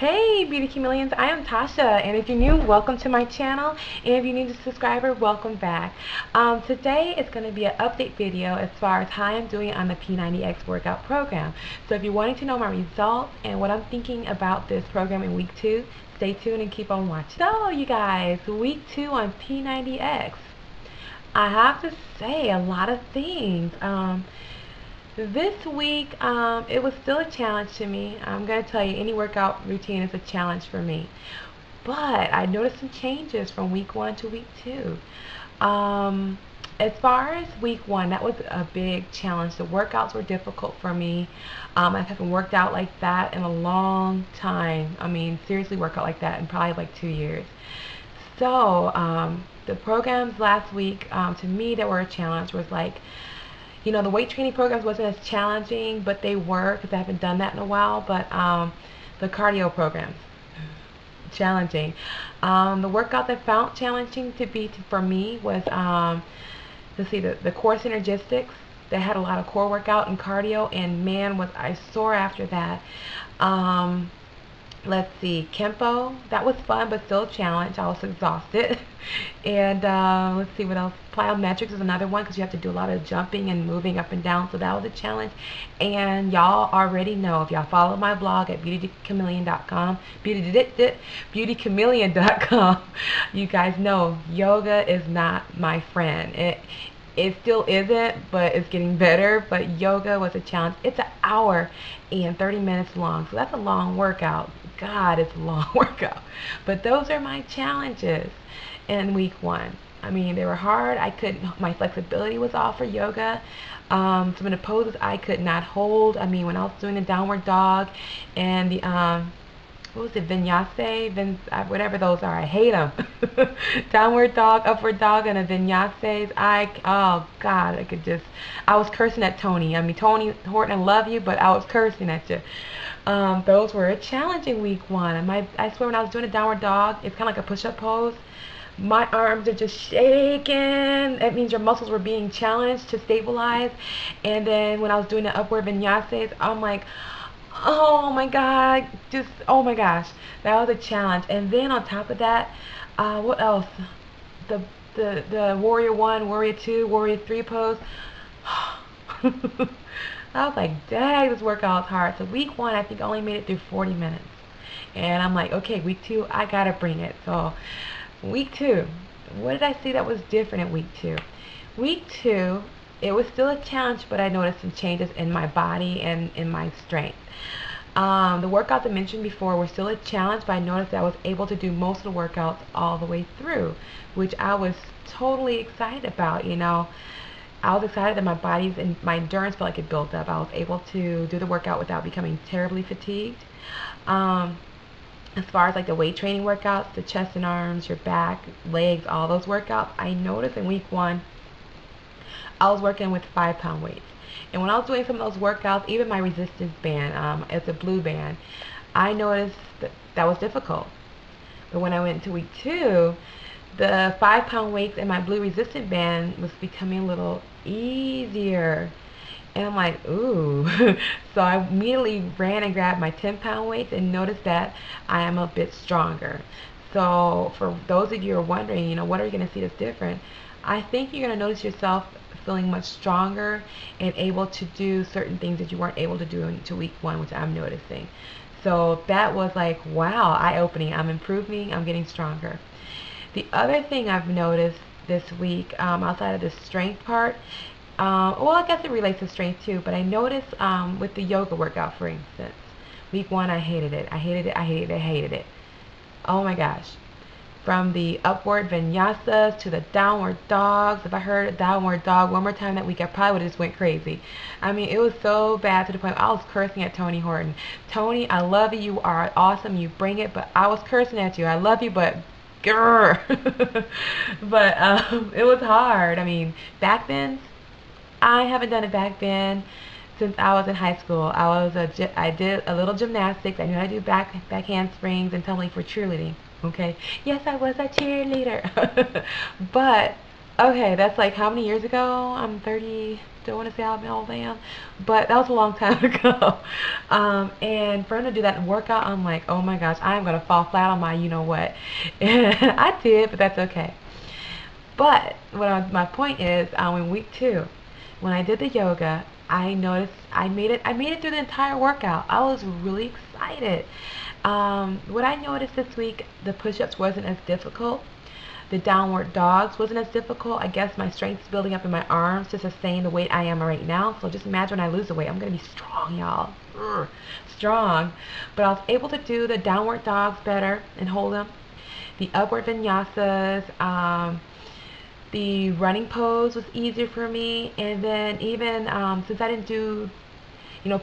Hey Beauty Chameleons, I am Tasha, and if you're new, welcome to my channel, and if you're new to subscriber, welcome back. Today is going to be an update video as far as how I'm doing on the P90X workout program. So if you're wanting to know my results and what I'm thinking about this program in week 2, stay tuned and keep on watching. So you guys, week 2 on P90X. I have to say a lot of things. This week, it was still a challenge to me. I'm going to tell you, any workout routine is a challenge for me. But I noticed some changes from week 1 to week 2. As far as week 1, that was a big challenge. The workouts were difficult for me. I haven't worked out like that in a long time. I mean, seriously worked out like that in probably like 2 years. So, the programs last week, to me, that were a challenge was like, the weight training programs wasn't as challenging, but they were because I haven't done that in a while. But the cardio programs, challenging. The workout that found challenging for me was, let's see, the core synergistics. They had a lot of core workout and cardio, and man, was I sore after that. Let's see, Kempo, that was fun but still a challenge. I was exhausted. And let's see what else. Plyometrics is another one because you have to do a lot of jumping and moving up and down, so that was a challenge. And y'all already know, if y'all follow my blog at beautychameleon.com, beautychameleon.com, you guys know yoga is not my friend. It still isn't, but it's getting better. But yoga was a challenge. It's an hour and 30 minutes long, so that's a long workout. God, it's a long workout. But those are my challenges in week 1. I mean, they were hard. My flexibility was off for yoga. Some of the poses I could not hold. I mean, when I was doing the downward dog and the what was it, vinyasa, whatever those are, I hate them. Downward dog, upward dog, and a vinyases. Oh God, I was cursing at Tony. I mean, Tony Horton, I love you, but I was cursing at you. Those were a challenging week 1. And I swear, when I was doing a downward dog, it's kind of like a push-up pose. My arms are just shaking. That means your muscles were being challenged to stabilize. And then when I was doing the upward vinyasas, I'm like, oh my God, oh my gosh, that was a challenge. And then on top of that, what else? The Warrior 1, Warrior 2, Warrior 3 pose. I was like, dang, this workout is hard. So week 1, I think I only made it through 40 minutes. And I'm like, okay, week 2, I gotta bring it. So week 2, what did I see that was different in week 2? Week 2, it was still a challenge, but I noticed some changes in my body and in my strength. The workouts I mentioned before were still a challenge, but I noticed that I was able to do most of the workouts all the way through, which I was totally excited about. I was excited that my bodies and my endurance felt like it built up. I was able to do the workout without becoming terribly fatigued. As far as like the weight training workouts, the chest and arms, your back, legs, all those workouts, I noticed in week 1, I was working with 5-pound weights. And when I was doing some of those workouts, even my resistance band, it's a blue band, I noticed that was difficult. But when I went to week 2, the 5-pound weights and my blue resistant band was becoming a little easier. And I'm like, ooh. So I immediately ran and grabbed my 10-pound weights and noticed that I am a bit stronger. So for those of you who are wondering, what are you going to see that's different? I think you're going to notice yourself feeling much stronger and able to do certain things that you weren't able to do into week 1, which I'm noticing. So that was like, wow, eye-opening. I'm improving. I'm getting stronger. The other thing I've noticed this week, outside of the strength part, well, I guess it relates to strength too, but I noticed with the yoga workout, for instance, week 1, I hated it. I hated it. I hated it. I hated it. Oh my gosh. From the upward vinyasas to the downward dogs. If I heard a downward dog one more time that week, I probably would have just went crazy. I mean, it was so bad to the point I was cursing at Tony Horton. Tony, I love you. You are awesome. You bring it. But I was cursing at you. I love you, but grr. But it was hard. I mean, back bends, I haven't done a back bend since I was in high school. I did a little gymnastics. I knew how to do back handsprings and tumbling for cheerleading. Okay. Yes, I was a cheerleader. But okay, that's like how many years ago? I'm 30. still want to say how old I am, but that was a long time ago. And for him to do that workout, I'm like, oh my gosh, I am gonna fall flat on my you know what. And I did, but that's okay. But my point is, in week 2, when I did the yoga, I noticed I made it. I made it through the entire workout. I was really excited. What I noticed this week, the push-ups wasn't as difficult. The downward dogs wasn't as difficult. I guess my strength is building up in my arms to sustain the weight I am right now. So just imagine when I lose the weight, I'm gonna be strong, y'all. Strong. But I was able to do the downward dogs better and hold them. The upward vinyasas. The running pose was easier for me, and then even since I didn't do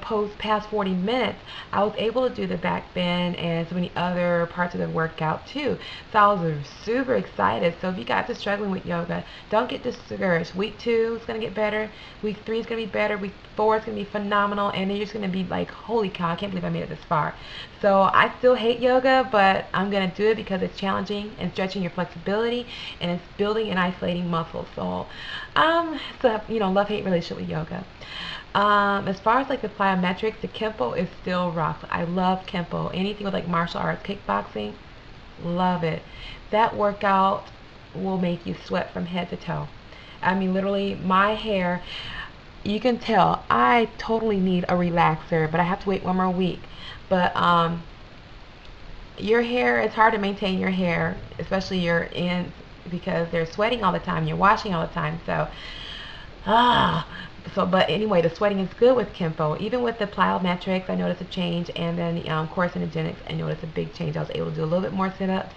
pose past 40 minutes, I was able to do the back bend and so many other parts of the workout too. So I was super excited. So if you guys are struggling with yoga, don't get discouraged. Week 2 is going to get better. Week 3 is going to be better. Week 4 is going to be phenomenal. And then you're just going to be like, holy cow, I can't believe I made it this far. So I still hate yoga, but I'm going to do it because it's challenging and stretching your flexibility, and it's building and isolating muscles. So, love-hate relationship with yoga. As far as like the plyometrics, the Kempo is still rock. I love Kempo. Anything with like martial arts, kickboxing, love it. That workout will make you sweat from head to toe. I mean, literally, my hair, you can tell I totally need a relaxer, but I have to wait one more week. But your hair, it's hard to maintain your hair, especially your ends, because they're sweating all the time. You're washing all the time, so but anyway, the sweating is good with Kempo. Even with the plyometrics, I noticed a change, and then core synergetics, I noticed a big change. I was able to do a little bit more sit-ups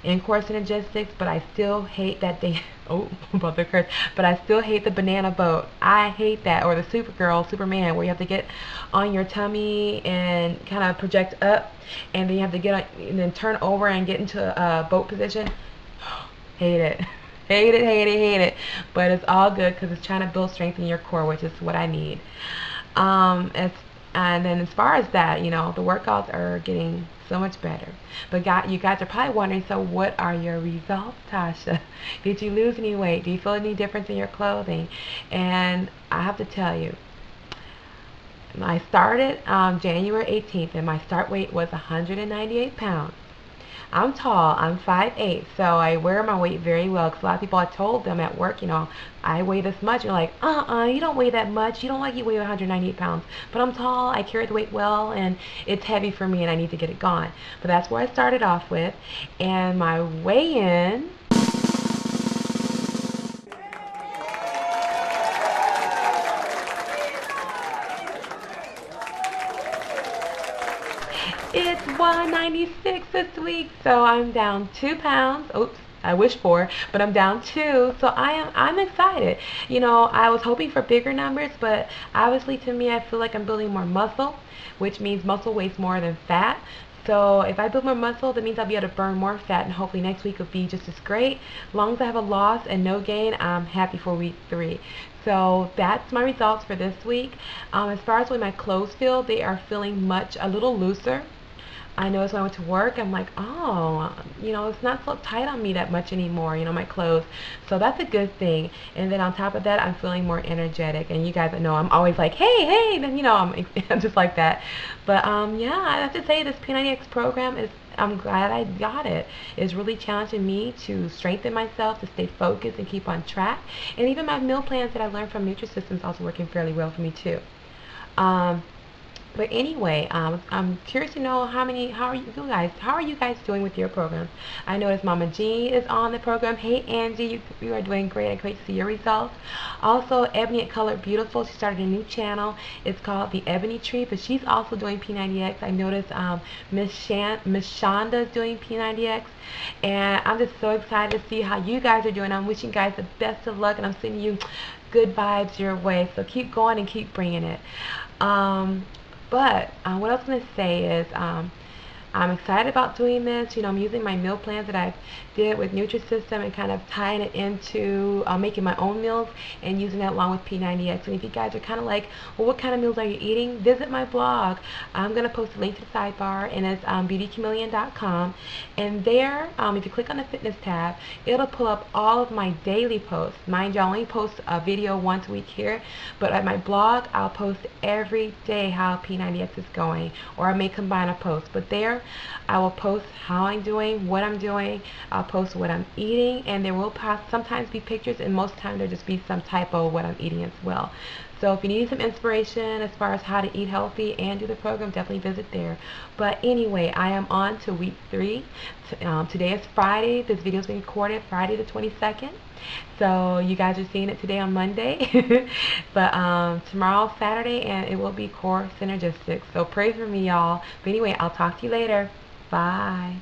in core synergetics, but I still hate that they. Oh, about the curse. But I still hate the banana boat. I hate that, or the Supergirl, Superman, where you have to get on your tummy and kind of project up, and then you have to get on, and then turn over and get into a boat position. Hate it. Hate it, hate it, hate it. But it's all good because it's trying to build strength in your core, which is what I need. And then as far as that, the workouts are getting so much better. But you guys are probably wondering, so what are your results, Tasha? Did you lose any weight? Do you feel any difference in your clothing? And I have to tell you, I started January 18th, and my start weight was 198 pounds. I'm tall, I'm 5'8", so I wear my weight very well, because a lot of people, I told them at work, I weigh this much. You're like, you don't weigh that much. You don't like you weigh 198 pounds. But I'm tall, I carry the weight well, and it's heavy for me, and I need to get it gone. But that's where I started off with, and my weigh-in, it's 196 this week, so I'm down 2 pounds. Oops, I wish 4, but I'm down 2, so I'm excited. I was hoping for bigger numbers, but obviously to me, I feel like I'm building more muscle, which means muscle weighs more than fat. So if I build more muscle, that means I'll be able to burn more fat, and hopefully next week will be just as great. As long as I have a loss and no gain, I'm happy for week 3. So that's my results for this week. As far as the way my clothes feel, they are feeling a little looser. I noticed when I went to work, I'm like, it's not so tight on me that much anymore, my clothes. So that's a good thing. And then on top of that, I'm feeling more energetic. And you guys know I'm always like, hey, then, I'm just like that. But, yeah, I have to say this P90X program I'm glad I got it. It's really challenging me to strengthen myself, to stay focused and keep on track. And even my meal plans that I learned from Nutrisystem's also working fairly well for me, too. But anyway, I'm curious to know how are you guys doing with your programs? I noticed Mama G is on the program. Hey Angie, you are doing great. Great to see your results. Also, Ebony at Color Beautiful, she started a new channel. It's called The Ebony Tree, but she's also doing P90X. I noticed Miss Shonda is doing P90X, and I'm just so excited to see how you guys are doing. I'm wishing you guys the best of luck, and I'm sending you good vibes your way. So keep going and keep bringing it. But what I was going to say is I'm excited about doing this. You know, I'm using my meal plans that I did with Nutrisystem and kind of tying it into making my own meals and using that along with P90X. And if you guys are kind of like, well, what kind of meals are you eating? Visit my blog. I'm going to post a link to the sidebar, and it's beautychameleon.com. And there, if you click on the fitness tab, it'll pull up all of my daily posts. Mind you, I only post a video once a week here, but at my blog, I'll post every day how P90X is going, or I may combine a post. But there, I will post how I'm doing, what I'm doing. I'll post what I'm eating, and there will sometimes be pictures, and most of the time there'll just be some typo of what I'm eating as well. So if you need some inspiration as far as how to eat healthy and do the program, definitely visit there. But anyway, I am on to week 3. Today is Friday. This video is being recorded Friday the 22nd. So you guys are seeing it today on Monday. But tomorrow Saturday, and it will be core synergistics. So pray for me, y'all. But anyway, I'll talk to you later. Bye.